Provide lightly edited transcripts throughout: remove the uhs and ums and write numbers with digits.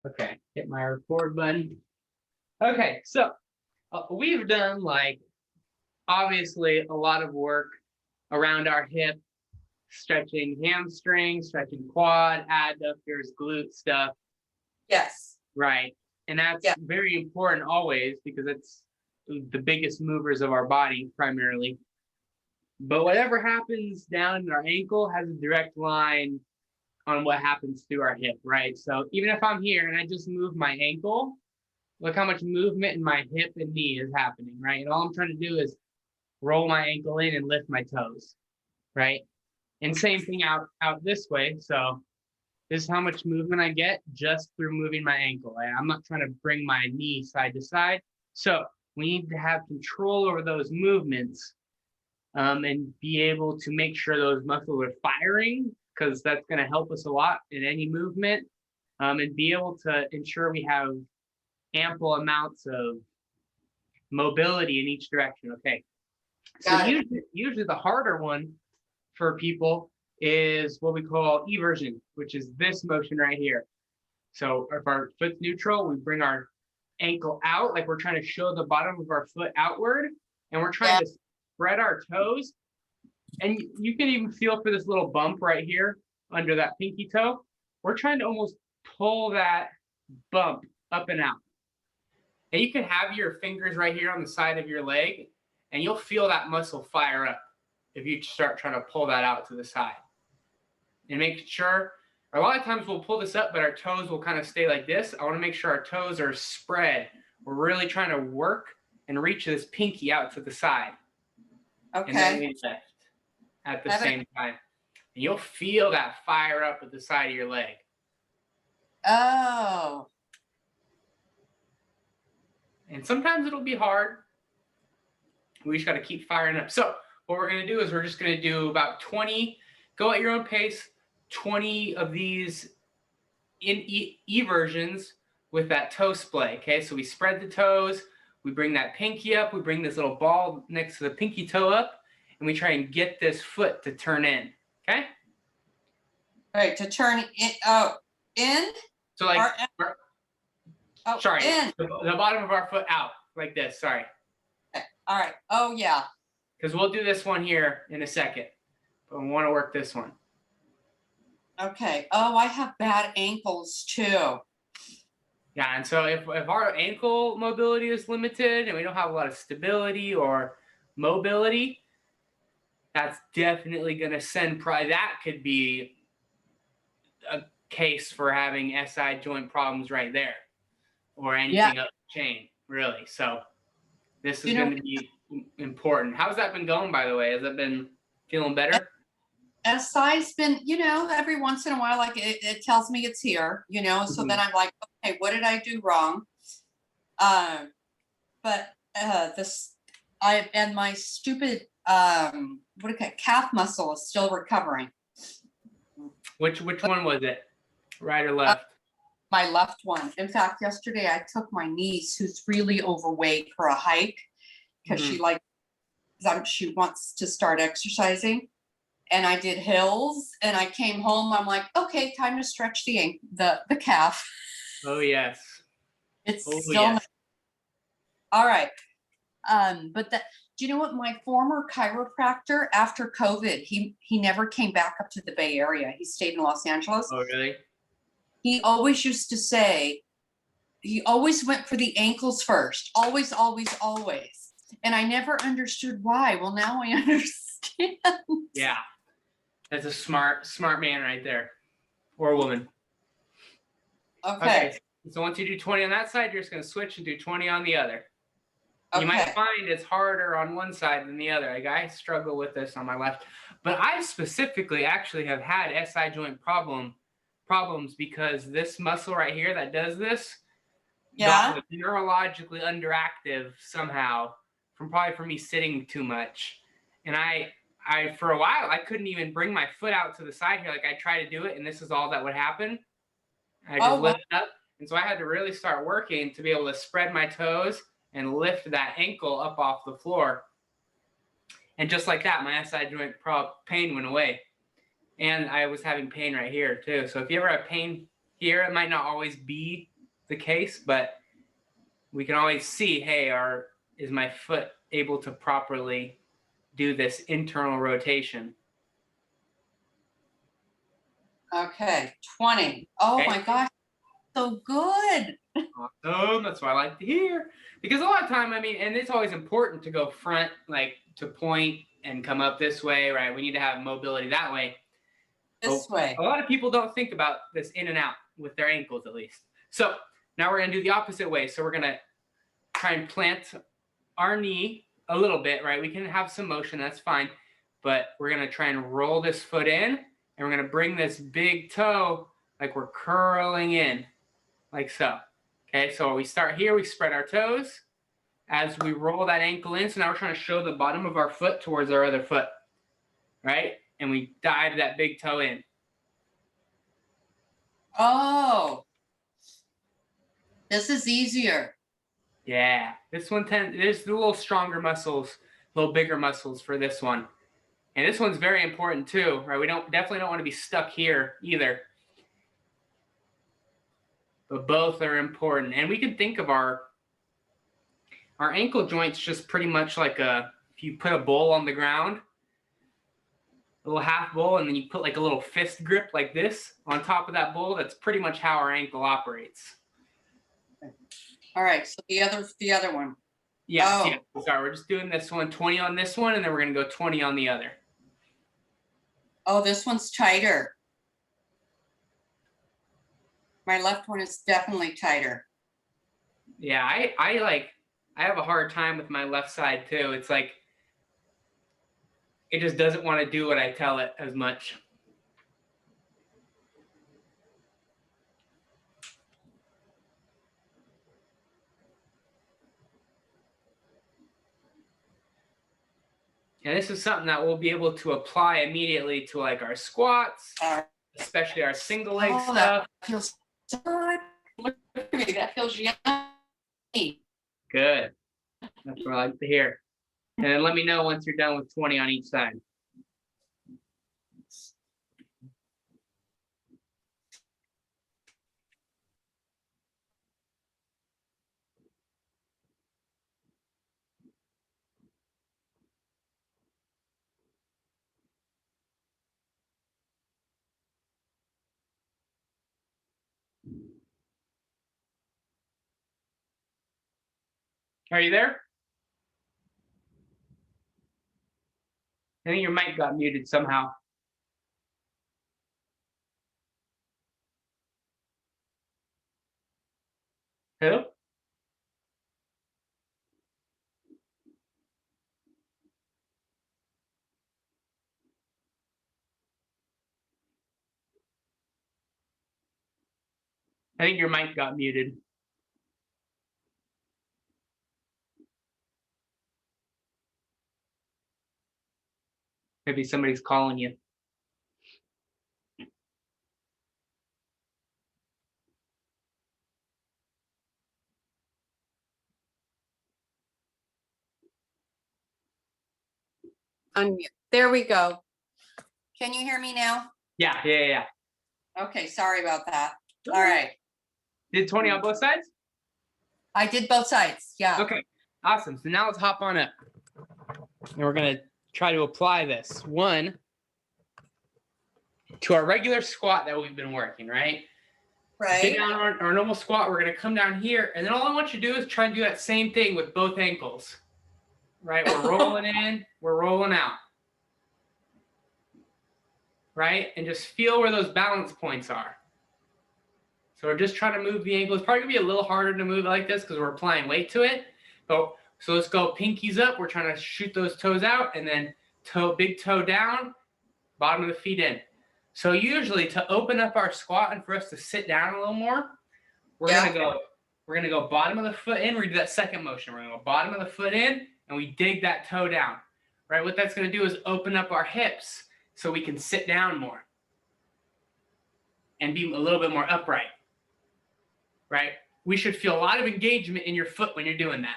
Okay, hit my record button. Okay, so we've done like obviously a lot of work around our hip, stretching hamstring, stretching quad, adductors, glute stuff, Yes. right? And that's Yeah. very important always because it's the biggest movers of our body primarily. But whatever happens down in our ankle has a direct line on what happens through our hip, right? So even if I'm here and I just move my ankle, look how much movement in my hip and knee is happening, right? And all I'm trying to do is roll my ankle in and lift my toes, right? And same thing out this way. So this is how much movement I get just through moving my ankle. I'm not trying to bring my knee side to side. So we need to have control over those movements and be able to make sure those muscles are firing because that's going to help us a lot in any movement and be able to ensure we have ample amounts of mobility in each direction. Okay. So usually the harder one for people is what we call eversion, which is this motion right here. So if our foot's neutral, we bring our ankle out, like we're trying to show the bottom of our foot outward, and we're trying to spread our toes. And you can even feel for this little bump right here under that pinky toe. We're trying to almost pull that bump up and out. And you can have your fingers right here on the side of your leg, and you'll feel that muscle fire up if you start trying to pull that out to the side. And make sure, a lot of times we'll pull this up, but our toes will kind of stay like this. I want to make sure our toes are spread. We're really trying to work and reach this pinky out to the side. Okay. And then we lift at the same time. And you'll feel that fire up at the side of your leg. Oh. And sometimes it'll be hard. We just got to keep firing up. So what we're going to do is we're just going to do about 20, go at your own pace, 20 of these in eversions with that toe splay. Okay, so we spread the toes, we bring that pinky up, we bring this little ball next to the pinky toe up, and we try and get this foot to turn in. Okay? All right, to turn in, in? So like, sorry, in. The bottom of our foot out, like this, sorry. Okay. All right, oh yeah. Because we'll do this one here in a second, but we want to work this one. Okay, oh, I have bad ankles too. Yeah, and so if our ankle mobility is limited and we don't have a lot of stability or mobility, that's definitely going to send, probably that could be a case for having SI joint problems right there or anything up the chain, really. So this is going to be important. How's that been going, by the way? Has it been feeling better? SI's been, every once in a while, like it tells me it's here, so then I'm like, okay, what did I do wrong? But and my stupid, calf muscle is still recovering. Which one was it? Right or left? My left one. In fact, yesterday I took my niece, who's really overweight, for a hike because she wants to start exercising. And I did hills, and I came home. I'm like, okay, time to stretch the calf. Oh yes. It's still all right. But do you know what? My former chiropractor, after COVID, he never came back up to the Bay Area. He stayed in Los Angeles. Oh really? He always used to say, he always went for the ankles first. Always, always, always. And I never understood why. Well, now I understand. Yeah. That's a smart man right there, or a woman. Okay. So once you do 20 on that side, you're just going to switch and do 20 on the other. Okay. You might find it's harder on one side than the other. Like I struggle with this on my left, but I specifically actually have had SI joint problems because this muscle right here that does this got neurologically underactive somehow from me sitting too much, and I for a while, I couldn't even bring my foot out to the side here. Like I tried to do it, and this is all that would happen. I just lift up. And so I had to really start working to be able to spread my toes and lift that ankle up off the floor. And just like that, my SI joint pain went away. And I was having pain right here too. So if you ever have pain here. It might not always be the case, but we can always see, hey, is my foot able to properly do this internal rotation? Okay, 20. Oh Okay. my gosh, so good. Awesome. That's what I like to hear. Because a lot of time, I mean, and it's always important to go front, like to point and come up this way, right? We need to have mobility that way. This way. A lot of people don't think about this in and out with their ankles, at least. So now we're going to do the opposite way. So we're going to try and plant our knee a little bit, right? We can have some motion, that's fine. But we're going to try and roll this foot in, and we're going to bring this big toe like we're curling in, like so. Okay, so we start here, we spread our toes as we roll that ankle in. So now we're trying to show the bottom of our foot towards our other foot, right? And we dive that big toe in. Oh, this is easier. Yeah, this one there's a little stronger muscles, a little bigger muscles for this one. And this one's very important too, right? We definitely don't want to be stuck here either. But both are important. And we can think of our ankle joints just pretty much like if you put a bowl on the ground, a little half bowl, and then you put like a little fist grip like this on top of that bowl. That's pretty much how our ankle operates. All right, so the other one. Yes, Oh. yeah. Sorry, we're just doing this one, 20 on this one, and then we're gonna go 20 on the other. Oh, this one's tighter. My left one is definitely tighter. Yeah, I have a hard time with my left side too. It's like it just doesn't want to do what I tell it as much. And this is something that we'll be able to apply immediately to like our squats, especially our single leg stuff. That feels so good. Look at me, that feels yummy. Good. That's what I like to hear. And then let me know once you're done with 20 on each side. Are you there? I think your mic got muted somehow. Who? I think your mic got muted. Maybe somebody's calling you. Unmute. There we go. Can you hear me now? Yeah. Okay, sorry about that. All right. Did 20 on both sides? I did both sides, yeah. Okay, awesome. So now let's hop on up. And we're gonna try to apply this one to our regular squat that we've been working, right? Right. Get down on our normal squat. We're gonna come down here, and then all I want you to do is try and do that same thing with both ankles. Right? We're rolling in, we're rolling out. Right? And just feel where those balance points are. So we're just trying to move the ankle. It's probably gonna be a little harder to move like this because we're applying weight to it. But so let's go pinkies up. We're trying to shoot those toes out, and then big toe down, bottom of the feet in. So usually to open up our squat and for us to sit down a little more, we're gonna go bottom of the foot in. We're gonna do that second motion. We're gonna go bottom of the foot in, and we dig that toe down. Right? What that's gonna do is open up our hips so we can sit down more and be a little bit more upright. Right? We should feel a lot of engagement in your foot when you're doing that.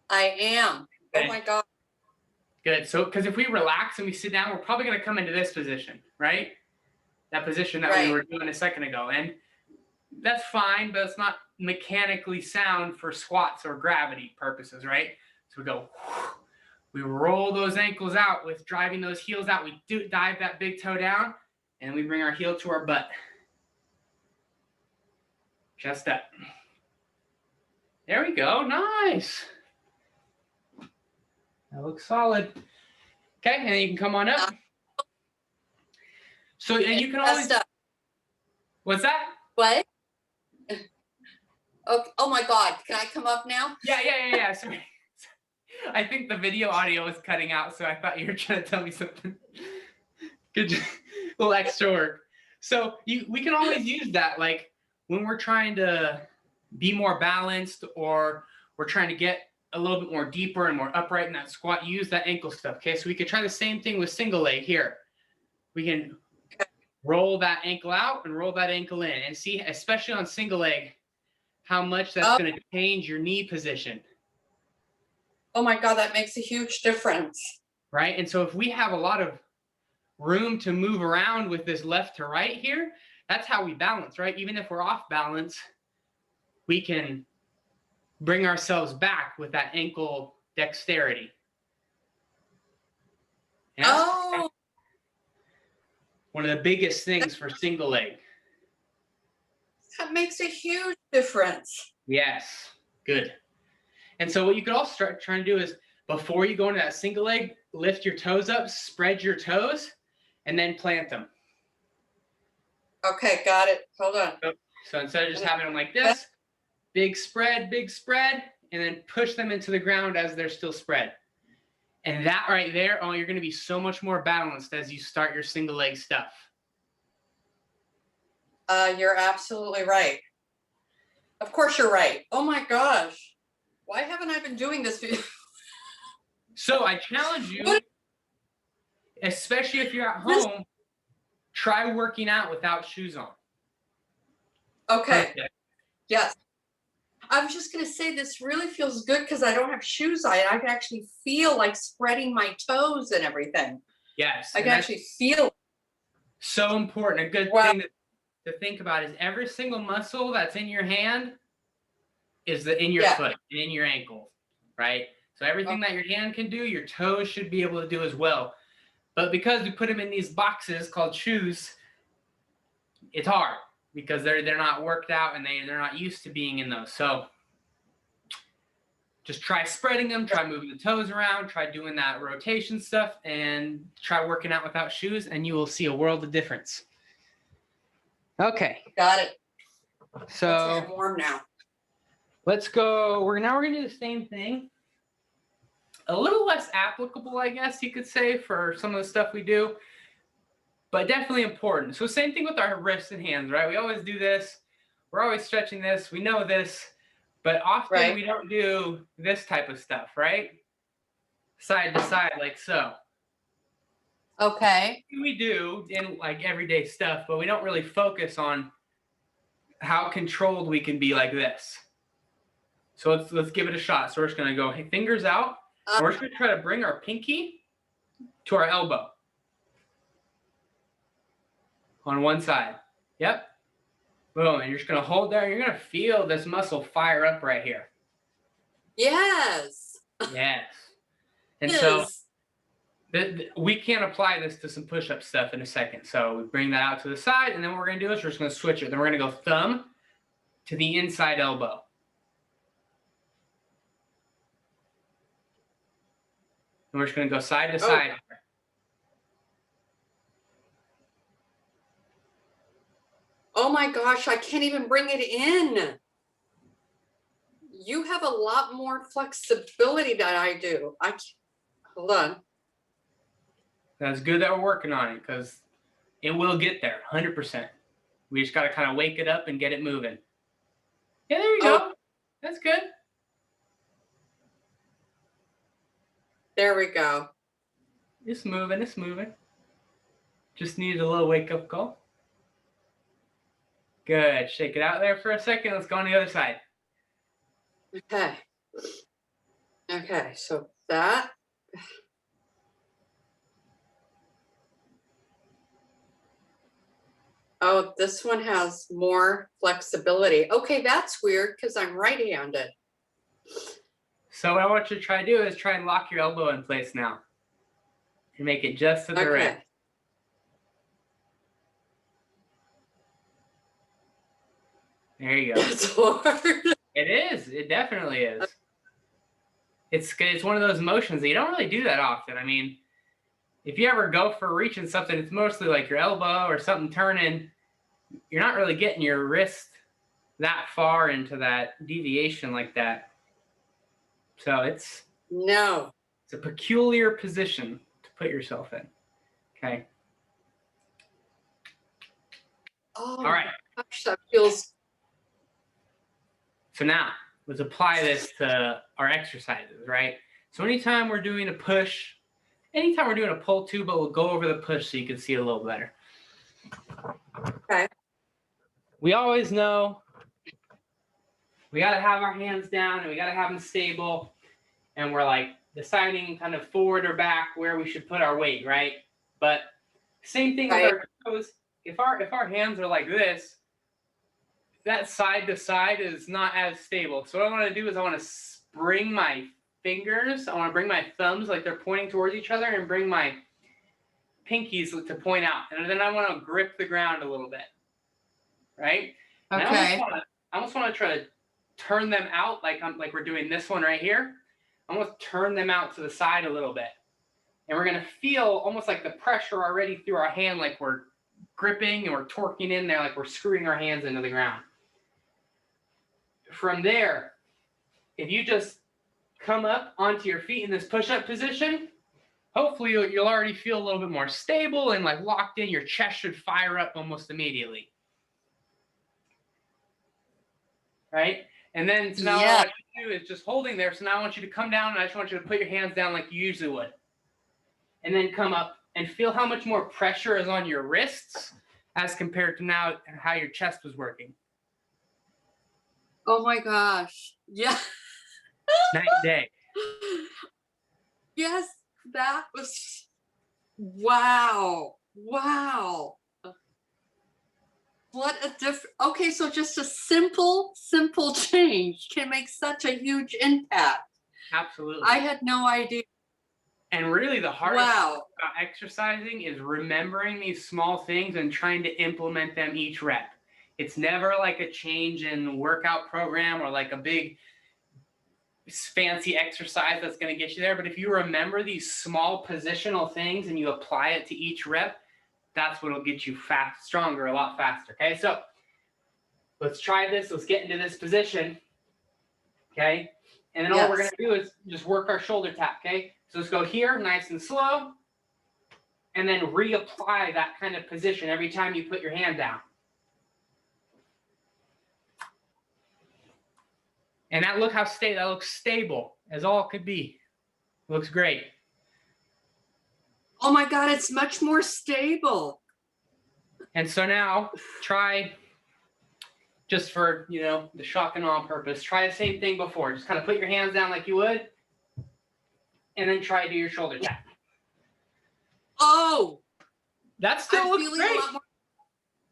I am. Okay. Oh my God. Good. So, because if we relax and we sit down, we're probably going to come into this position, right? That position that we were doing a second ago. And that's fine, but it's not mechanically sound for squats or gravity purposes, right? So we go, we roll those ankles out with driving those heels out. We dive that big toe down, and we bring our heel to our butt. Chest up. There we go. Nice. That looks solid. Okay, and then you can come on up. So, and you can always. What's that? What? Oh my God, can I come up now? Yeah. Sorry. I think the video audio was cutting out, so I thought you were trying to tell me something. Good job. A little extra work. So we can always use that, like when we're trying to be more balanced or we're trying to get a little bit more deeper and more upright in that squat, use that ankle stuff. Okay, so we could try the same thing with single leg here. We can roll that ankle out and roll that ankle in and see, especially on single leg, how much that's going to change your knee position. Oh my God, that makes a huge difference. Right, and so if we have a lot of room to move around with this left to right here, that's how we balance, right? Even if we're off balance, we can bring ourselves back with that ankle dexterity. Oh, one of the biggest things for single leg. that makes a huge difference. Yes, good. And so what you could also start trying to do is, before you go into that single leg, lift your toes up, spread your toes, and then plant them. Okay, got it. Hold on. So instead of just having them like this, big spread, and then push them into the ground as they're still spread. And that right there, oh, you're going to be so much more balanced as you start your single leg stuff. You're absolutely right. Of course you're right. Oh my gosh. Why haven't I been doing this? So I challenge you, especially if you're at home, try working out without shoes on. Okay. Perfect. Yes. I was just going to say, this really feels good because I don't have shoes on. I can actually feel like spreading my toes and everything. Yes. I can actually feel. So important. A good thing to think about is every single muscle that's in your hand is in your foot and in your ankle, right? So everything that your hand can do, your toes should be able to do as well. But because we put them in these boxes called shoes, it's hard because they're not worked out and they're not used to being in those. So just try spreading them, try moving the toes around, try doing that rotation stuff, and try working out without shoes, and you will see a world of difference. Okay. Got it. So I'm warm now. Let's go. We're gonna do the same thing. A little less applicable, I guess you could say, for some of the stuff we do, but definitely important. So same thing with our wrists and hands, right? We always do this. We're always stretching this. We know this, but often we don't do this type of stuff, right? Side to side, like so. Okay. We do in like everyday stuff, but we don't really focus on how controlled we can be like this. So let's give it a shot. So we're just gonna go fingers out. And we're just gonna try to bring our pinky to our elbow on one side. Yep. Boom. And you're just gonna hold there. You're gonna feel this muscle fire up right here. Yes. Yes. And so we can apply this to some push-up stuff in a second. So we bring that out to the side, and then what we're gonna do is we're just gonna switch it. Then we're gonna go thumb to the inside elbow. And we're just going to go side to side. Oh my gosh, I can't even bring it in. You have a lot more flexibility than I do. Hold on. That's good that we're working on it because it will get there 100%. We just got to kind of wake it up and get it moving. Yeah, there you go. That's good. There we go. It's moving. It's moving. Just needed a little wake up call. Good. Shake it out there for a second. Let's go on the other side. Okay. Okay. So that. Oh, this one has more flexibility. Okay, that's weird because I'm right-handed. So what I want you to try to do is try and lock your elbow in place now. And make it just to the right. Okay. There you go. It's hard. It is. It definitely is. It's one of those motions that you don't really do that often. I mean, if you ever go for reaching something, it's mostly like your elbow or something turning. You're not really getting your wrist that far into that deviation like that. So it's a peculiar position to put yourself in. Okay. Oh, All right. gosh, that feels. So now let's apply this to our exercises, right? So anytime we're doing a push, anytime we're doing a pull too, but we'll go over the push so you can see it a little better. Okay. We always know we got to have our hands down and we got to have them stable. And we're like deciding kind of forward or back where we should put our weight, right? But same thing with our toes. If our hands are like this, that side to side is not as stable. So what I want to do is I want to bring my fingers, I want to bring my thumbs like they're pointing towards each other and bring my pinkies to point out. And then I want to grip the ground a little bit, right? And Okay. I almost want to try to turn them out like we're doing this one right here. I almost turn them out to the side a little bit. And we're going to feel almost like the pressure already through our hand, like we're gripping and we're torquing in there, like we're screwing our hands into the ground. From there, if you just come up onto your feet in this push-up position, hopefully you'll already feel a little bit more stable and like locked in. Your chest should fire up almost immediately. Right? And then so now what I want you to do is just holding there. So now I want you to come down and I just want you to put your hands down like you usually would. And then come up and feel how much more pressure is on your wrists as compared to now how your chest was working. Oh my gosh. Yeah. Night and day. Yes, that was wow. Wow. What a different. Okay, so just a simple change can make such a huge impact. Absolutely. I had no idea. And really the hardest thing about exercising is remembering these small things and trying to implement them each rep. It's never like a change in workout program or like a big fancy exercise that's going to get you there. But if you remember these small positional things and you apply it to each rep, that's what will get you stronger a lot faster. Okay, so let's try this. Let's get into this position. Okay, and then all we're going to do is just work our shoulder tap. Okay, so let's go here, nice and slow, and then reapply that kind of position every time you put your hand down. And that looks stable as all it could be. Looks great. Oh my God, it's much more stable. And so now try, just for, the shock and awe purpose, try the same thing before. Just kind of put your hands down like you would, and then try to do your shoulder tap. Oh! That still looks great.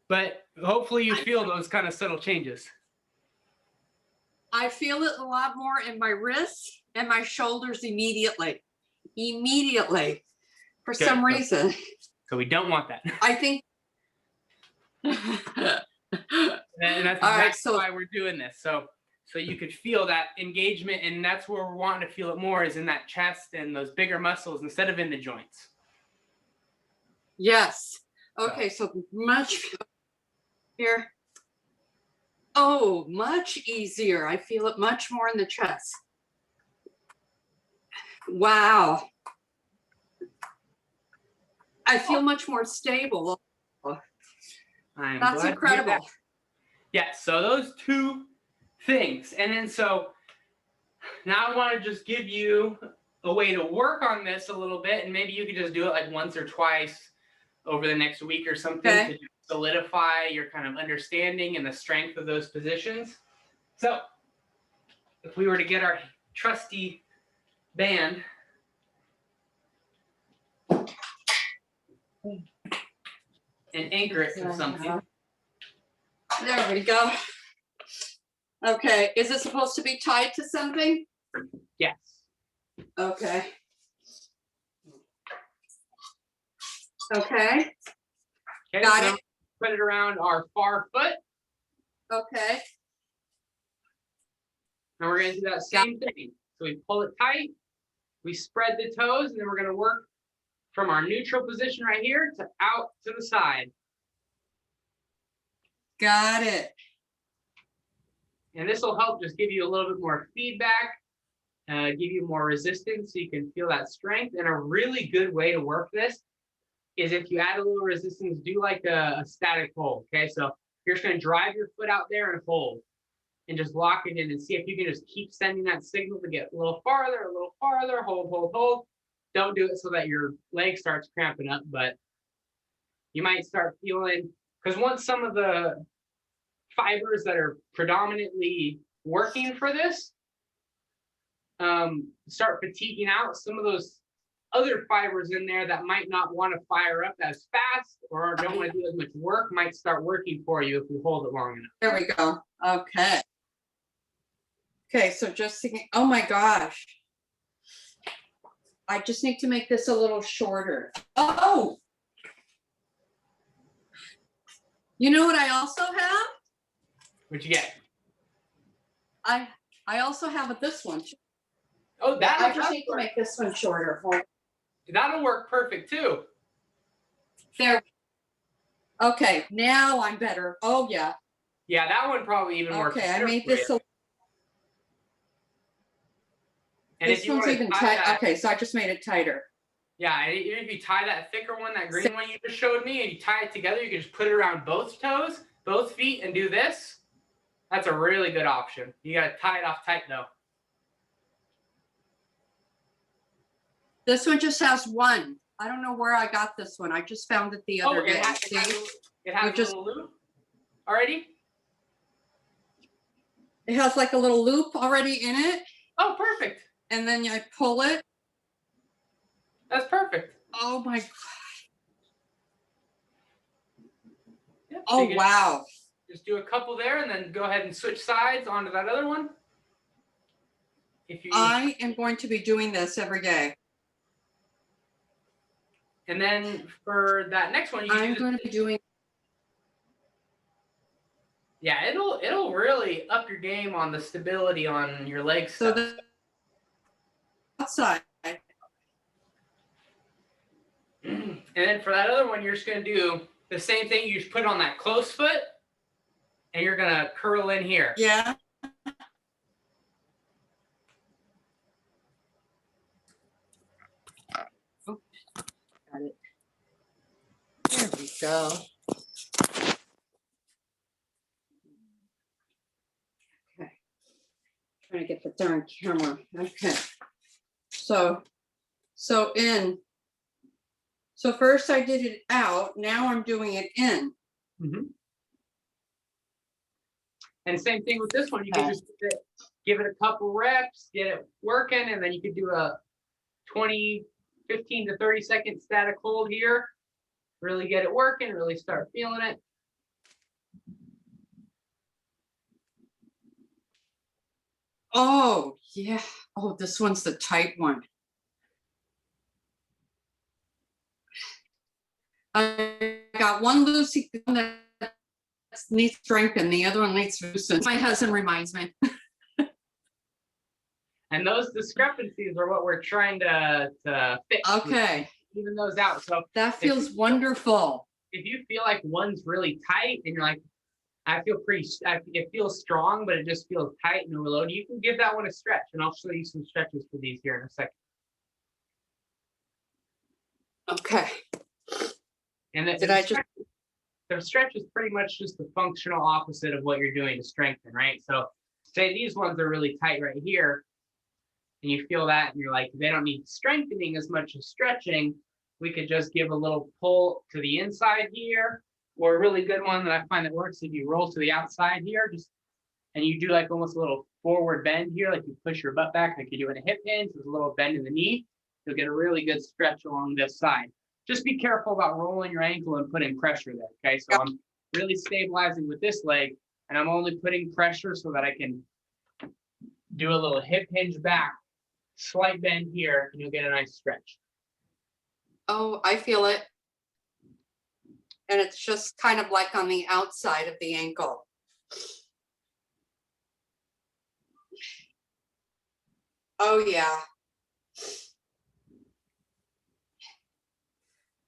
But hopefully you feel those kind of subtle changes. I feel it a lot more in my wrists and my shoulders immediately. For some reason. So we don't want that. I think. And that's exactly why we're doing this. So you could feel that engagement, and that's where we're wanting to feel it more, is in that chest and those bigger muscles instead of in the joints. Yes. Okay, so much here. Oh, much easier. I feel it much more in the chest. Wow. I feel much more stable. That's incredible. Yeah, so those two things. And then so now I want to just give you a way to work on this a little bit, and maybe you could just do it like once or twice over the next week or something to solidify your kind of understanding and the strength of those positions. So if we were to get our trusty band and anchor it to something. There we go. Okay, is it supposed to be tied to something? Yes. Okay. Okay, Okay, got so then it. put it around our far foot, Okay, and we're gonna do that same thing. So we pull it tight, we spread the toes, and then we're gonna work from our neutral position right here to out to the side. got it. And this will help just give you a little bit more feedback, give you more resistance so you can feel that strength. And a really good way to work this is if you add a little resistance, do like a static hold. Okay, so you're just gonna drive your foot out there and hold and just lock it in and see if you can just keep sending that signal to get a little farther, hold, hold, hold. Don't do it so that your leg starts cramping up, but you might start feeling, because once some of the fibers that are predominantly working for this start fatiguing out, some of those other fibers in there that might not want to fire up as fast or don't want to do as much work might start working for you if you hold it long enough. There we go. Okay. Okay, so just thinking, oh my gosh. I just need to make this a little shorter. Oh! You know what I also have? What'd you get? I also have this one. Oh, I just need to make this one shorter. that'll work perfect too. There. Okay, now I'm better. Oh yeah. Yeah, that one probably even works. Okay, I better made for this you. a And this if you one's want to even tie tight. that, Okay, so I just made it tighter. yeah, and even if you tie that thicker one, that green one you just showed me, and you tie it together, you can just put it around both toes, both feet, and do this. That's a really good option. You gotta tie it off tight though. This one just has one. I don't know where I got this one. I just found it the other day. It has a just- little loop already? It has like a little loop already in it, Oh, perfect. and then I pull it. That's perfect. Oh my, Yep, so oh you can wow. just do a couple there and then go ahead and switch sides onto that other one. If you I am going to be doing this every day. and then for that next one, you can I'm do going to be doing. yeah, it'll really up your game on the stability on your leg So stuff. the outside. And then for that other one, you're just gonna do the same thing. You just put it on that close foot, and you're gonna curl in here. Yeah. Oh, got it. There we go. Okay. Trying to get the darn camera. Okay. So first I did it out. Now I'm doing it in. And same thing with this one. You can just give it a couple reps, get it working, and then you could do a 15 to 30 second static hold here. Really get it working, really start feeling it. Oh, yeah. Oh, this one's the tight one. I got one loosey that needs strength and the other one needs loosen. My husband reminds me. And those discrepancies are what we're trying to fix. Okay. Even those out. So that feels wonderful. If you feel like one's really tight and you're like, I feel it feels strong, but it just feels tight and overloaded, you can give that one a stretch. And I'll show you some stretches for these here in a second. Okay. And the stretch is pretty much just the functional opposite of what you're doing to strengthen, right? So say these ones are really tight right here, and you feel that, and you're like, they don't need strengthening as much as stretching. We could just give a little pull to the inside here, or a really good one that I find that works if you roll to the outside here, and you do like almost a little forward bend here, like you push your butt back, like you're doing a hip hinge with a little bend in the knee. You'll get a really good stretch along this side. Just be careful about rolling your ankle and putting pressure there, okay? So I'm really stabilizing with this leg, and I'm only putting pressure so that I can do a little hip hinge back, slight bend here, and you'll get a nice stretch. Oh, I feel it. And it's just kind of like on the outside of the ankle. Oh, yeah.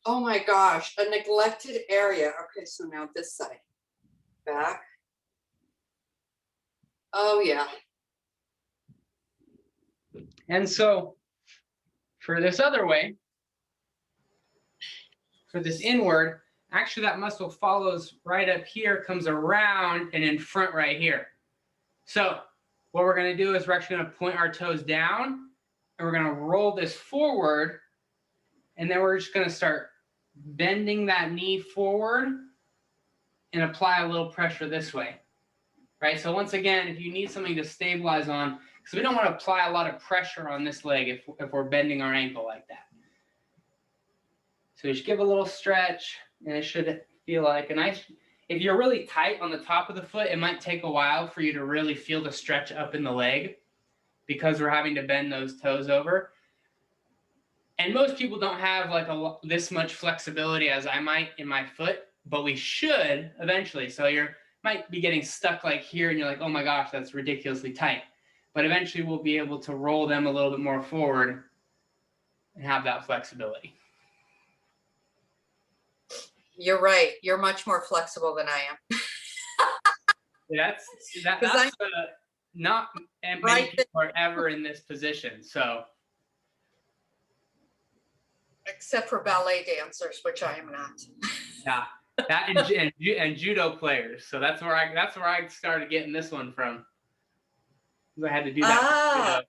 Oh my gosh, a neglected area. Okay, so now this side. Back. Oh, yeah. And so for this other way, for this inward, actually that muscle follows right up here, comes around and in front right here. So what we're going to do is we're actually going to point our toes down and we're going to roll this forward, and then we're just going to start bending that knee forward and apply a little pressure this way, right? So once again, if you need something to stabilize on, because we don't want to apply a lot of pressure on this leg if we're bending our ankle like that. So just give a little stretch, and it should feel like a nice, if you're really tight on the top of the foot, it might take a while for you to really feel the stretch up in the leg because we're having to bend those toes over. And most people don't have like this much flexibility as I might in my foot, but we should eventually. So you might be getting stuck like here and you're like, oh my gosh, that's ridiculously tight. But eventually we'll be able to roll them a little bit more forward and have that flexibility. You're right. You're much more flexible than I am. That's not many Right people are ever in this position. So except for ballet dancers, which I am not. yeah, that and judo players. So that's where I started getting this one from. I had to do that.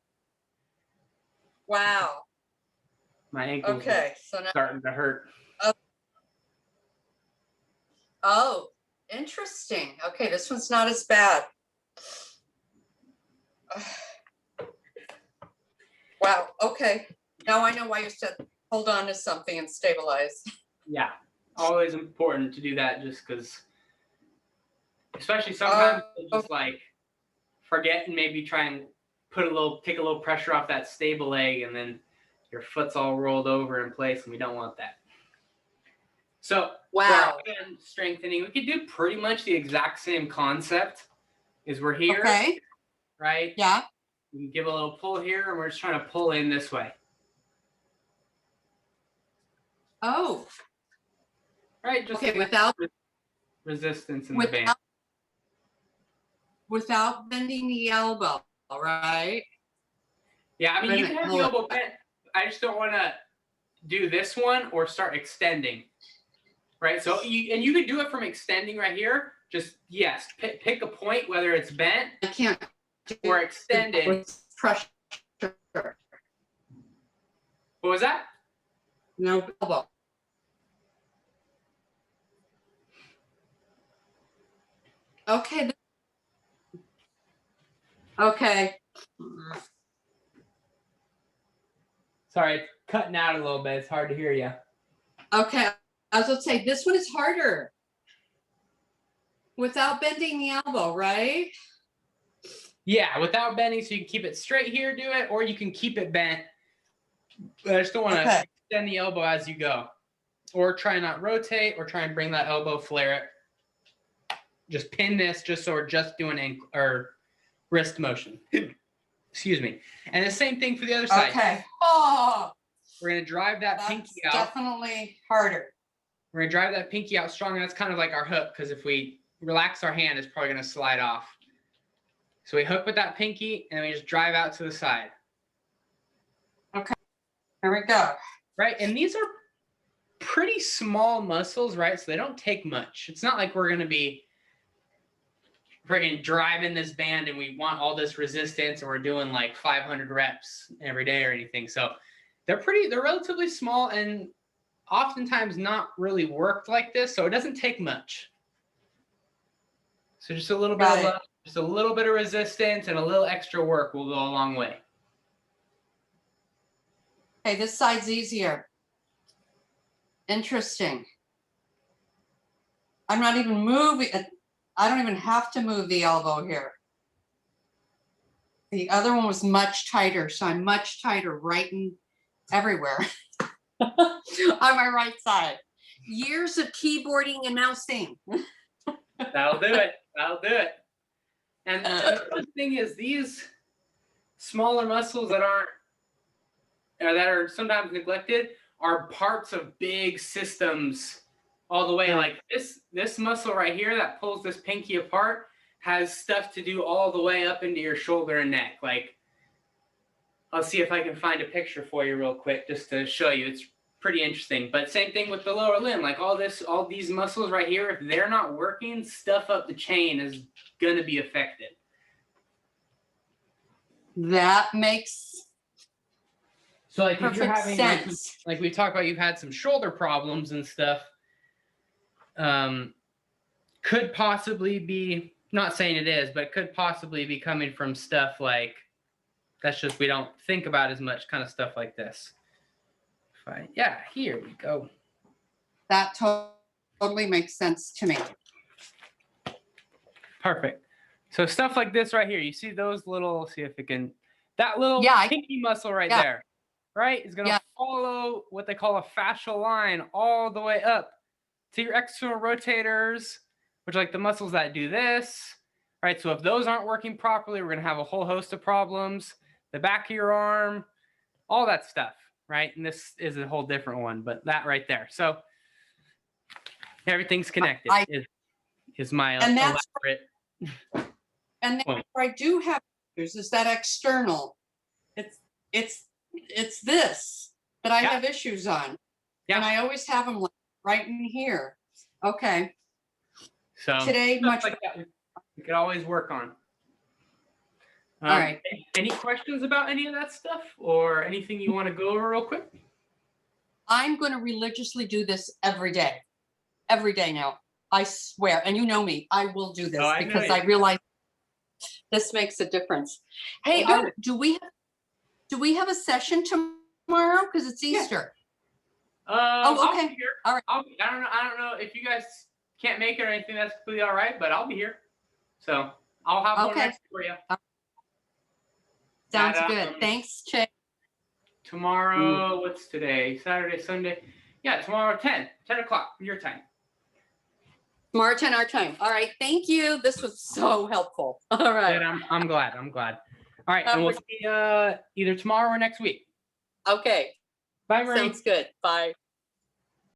Wow. My ankles Okay, so now. starting to hurt. Oh, interesting. Okay, this one's not as bad. Wow. Okay. Now I know why you said hold on to something and stabilize. Yeah, always important to do that, just because, especially sometimes you just like forget and maybe try and take a little pressure off that stable leg, and then your foot's all rolled over in place, and we don't want that. So wow, for hand strengthening, we could do pretty much the exact same concept. Is we're here, okay, right? Yeah. We can give a little pull here, and we're just trying to pull in this way. Oh. Right, just okay, without resistance in the band. Without bending the elbow, all right? Yeah, I mean, you can have the elbow bent. I just don't want to do this one or start extending, right? So you can do it from extending right here. Just, yes, pick a point, whether it's bent I can't or extended. With pressure. What was that? No elbow. Okay. Okay. Sorry, it's cutting out a little bit. It's hard to hear you. Okay. I was going to say, this one is harder. Without bending the elbow, right? Yeah, without bending, so you can keep it straight here, do it, or you can keep it bent. But I just don't want to extend the elbow as you go. Or try not rotate, or try and bring that elbow, flare it. Just pin this just so we're just doing ankle or wrist motion. Excuse me. And the same thing for the other side. Okay. Oh, we're going to drive that pinky out. Definitely harder. We're going to drive that pinky out strong. And that's kind of like our hook, because if we relax our hand, it's probably going to slide off. So we hook with that pinky and we just drive out to the side. Okay. Here we go. Right. And these are pretty small muscles, right? So they don't take much. It's not like we're going to be friggin' driving this band and we want all this resistance and we're doing like 500 reps every day or anything. So they're relatively small and oftentimes not really worked like this. So it doesn't take much. So just a little bit of love, just a little bit of resistance and a little extra work will go a long way. Okay, this side's easier. Interesting. I'm not even moving. I don't even have to move the elbow here. The other one was much tighter, so I'm much tighter right in everywhere on my right side. Years of keyboarding and mousing. That'll do it. That'll do it. And the thing is, these smaller muscles that aren't, or that are sometimes neglected, are parts of big systems all the way. Like this muscle right here that pulls this pinky apart has stuff to do all the way up into your shoulder and neck. Like, I'll see if I can find a picture for you real quick just to show you. It's pretty interesting. But same thing with the lower limb. Like all these muscles right here, if they're not working, stuff up the chain is gonna be affected. That makes So like if you're perfect having sense. like we talked about, you've had some shoulder problems and stuff. Could possibly be, not saying it is, but could possibly be coming from stuff like, that's just, we don't think about as much, kind of stuff like this. Fine. Yeah, here we go. That totally makes sense to me. Perfect. So stuff like this right here, you see those little, see if it can, that little Yeah, pinky muscle right yeah. there, right, is going to Yeah. follow what they call a fascial line all the way up to your external rotators, which are like the muscles that do this, right? So if those aren't working properly, we're going to have a whole host of problems. The back of your arm, all that stuff, right? And this is a whole different one, but that right there. So everything's connected is my And that's- elaborate. And then where I do have issues is that external. It's this that I Yeah. have issues on. Yeah. And I always have them right in here. Okay. So Today, stuff much like that we could always work on. All right. Any questions about any of that stuff or anything you want to go over real quick? I'm going to religiously do this every day. Every day now. I swear. And you know me. I will do this Oh, I know because you. I realize this makes a difference. Hey, Well, good. do we have a session tomorrow? Because it's Yeah. Easter. I'll okay. be here. All right. I don't know if you guys can't make it or anything. That's completely all right. But I'll be here. So I'll have one Okay. next for you. Sounds At, good. Thanks, Chick. Tomorrow, what's today? Saturday, Sunday. Yeah, tomorrow 10 o'clock your time. Tomorrow, 10 our time. All right. Thank you. This was so helpful. All right. Good, I'm glad. I'm glad. All right, Have and we'll a- see either tomorrow or next week. Okay. Bye, Marie. Sounds good. Bye.